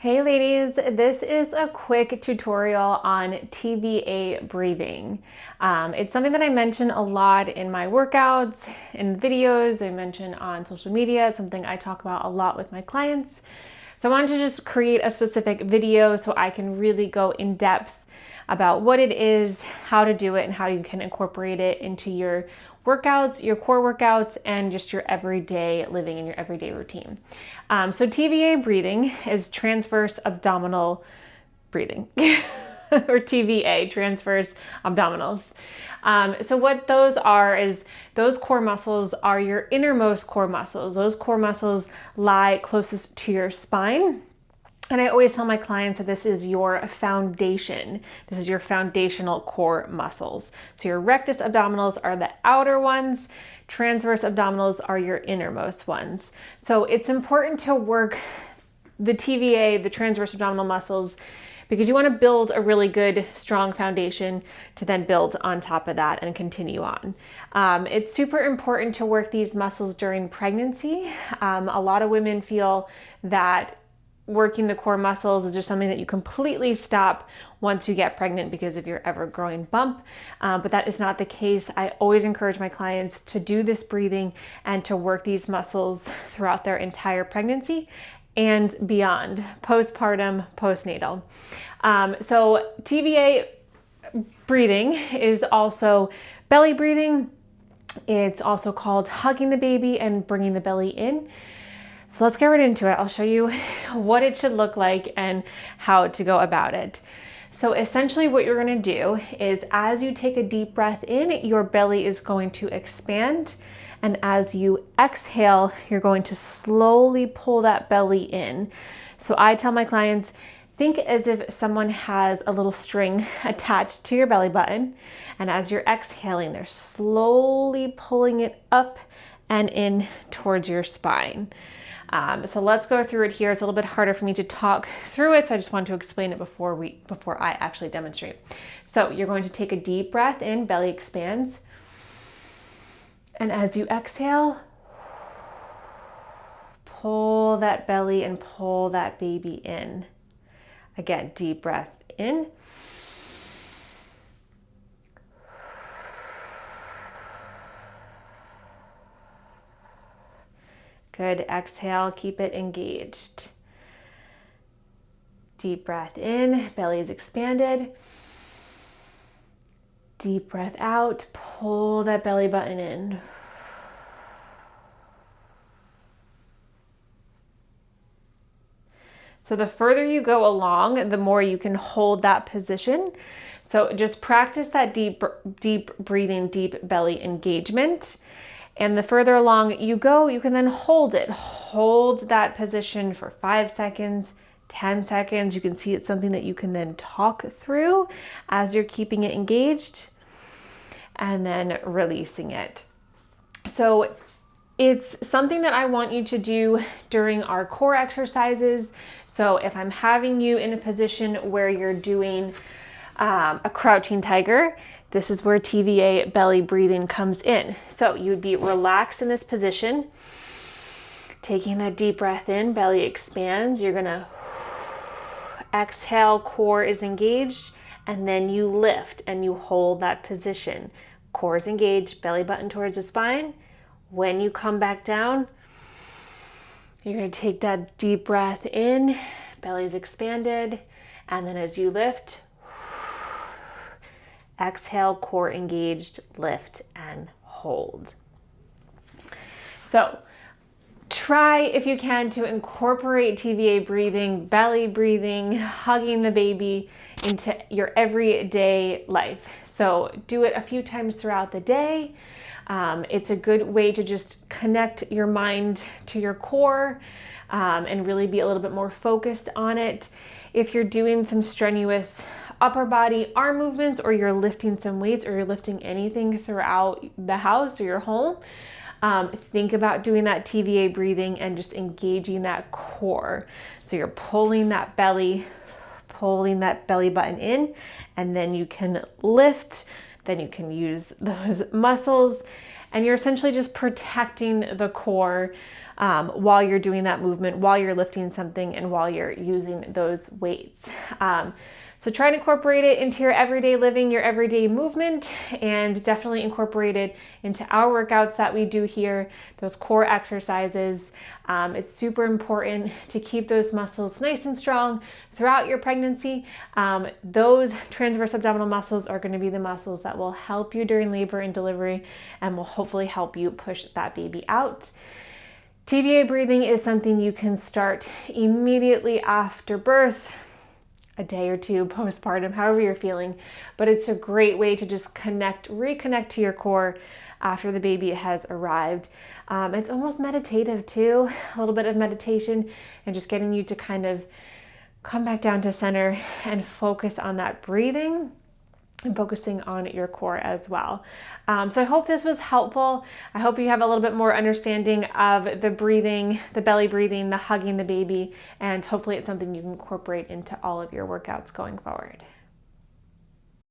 Hey ladies, this is a quick tutorial on TVA breathing. It's something that I mention a lot in my workouts, in videos, I mention on social media. It's something I talk about a lot with my clients. So I wanted to just create a specific video so I can really go in depth about what it is, how to do it, and how you can incorporate it into your workouts, your core workouts, and just your everyday living and your everyday routine. So TVA breathing is transverse abdominal breathing, or TVA, transverse abdominals. So what those are is those core muscles are your innermost core muscles. Those core muscles lie closest to your spine. And I always tell my clients that this is your foundation. This is your foundational core muscles. So your rectus abdominals are the outer ones. Transverse abdominals are your innermost ones. So it's important to work the TVA, the transverse abdominal muscles, because you want to build a really good, strong foundation to then build on top of that and continue on. It's super important to work these muscles during pregnancy. A lot of women feel that working the core muscles is just something that you completely stop once you get pregnant because of your ever growing bump. But that is not the case. I always encourage my clients to do this breathing and to work these muscles throughout their entire pregnancy and beyond, postpartum, postnatal. So TVA breathing is also belly breathing. It's also called hugging the baby and bringing the belly in. So let's get right into it. I'll show you what it should look like and how to go about it. So essentially what you're going to do is as you take a deep breath in, your belly is going to expand. And as you exhale, you're going to slowly pull that belly in. So I tell my clients, think as if someone has a little string attached to your belly button. And as you're exhaling, they're slowly pulling it up and in towards your spine. So let's go through it here. It's a little bit harder for me to talk through it, so I just want to explain it before I actually demonstrate. So you're going to take a deep breath in, belly expands. And as you exhale, pull that belly and pull that baby in. Again, deep breath in. Good, exhale, keep it engaged. Deep breath in, belly is expanded. Deep breath out, pull that belly button in. So the further you go along, the more you can hold that position. So just practice that deep breathing, deep belly engagement. And the further along you go, you can then hold it. Hold that position for 5 seconds, 10 seconds. You can see it's something that you can then talk through as you're keeping it engaged and then releasing it. So it's something that I want you to do during our core exercises. So if I'm having you in a position where you're doing a crouching tiger, this is where TVA belly breathing comes in. So you would be relaxed in this position, taking that deep breath in, belly expands. You're gonna exhale, core is engaged, and then you lift and you hold that position. Core is engaged, belly button towards the spine. When you come back down, you're gonna take that deep breath in, belly is expanded, and then as you lift, exhale, core engaged, lift and hold. So try, if you can, to incorporate TVA breathing, belly breathing, hugging the baby into your everyday life. So do it a few times throughout the day. It's a good way to just connect your mind to your core and really be a little bit more focused on it. If you're doing some strenuous upper body arm movements, or you're lifting some weights, or you're lifting anything throughout the house or your home, think about doing that TVA breathing and just engaging that core. So you're pulling that belly button in, and then you can lift, then you can use those muscles, and you're essentially just protecting the core while you're doing that movement, while you're lifting something, and while you're using those weights. So try to incorporate it into your everyday living, your everyday movement, and definitely incorporate it into our workouts that we do here, those core exercises. It's super important to keep those muscles nice and strong throughout your pregnancy. Those transverse abdominal muscles are going to be the muscles that will help you during labor and delivery and will hopefully help you push that baby out. TVA breathing is something you can start immediately after birth, a day or two postpartum, however you're feeling, but it's a great way to just reconnect to your core after the baby has arrived. It's almost meditative too, a little bit of meditation and just getting you to kind of come back down to center and focus on that breathing and focusing on your core as well. So I hope this was helpful. I hope you have a little bit more understanding of the breathing, the belly breathing, the hugging the baby, and hopefully it's something you can incorporate into all of your workouts going forward.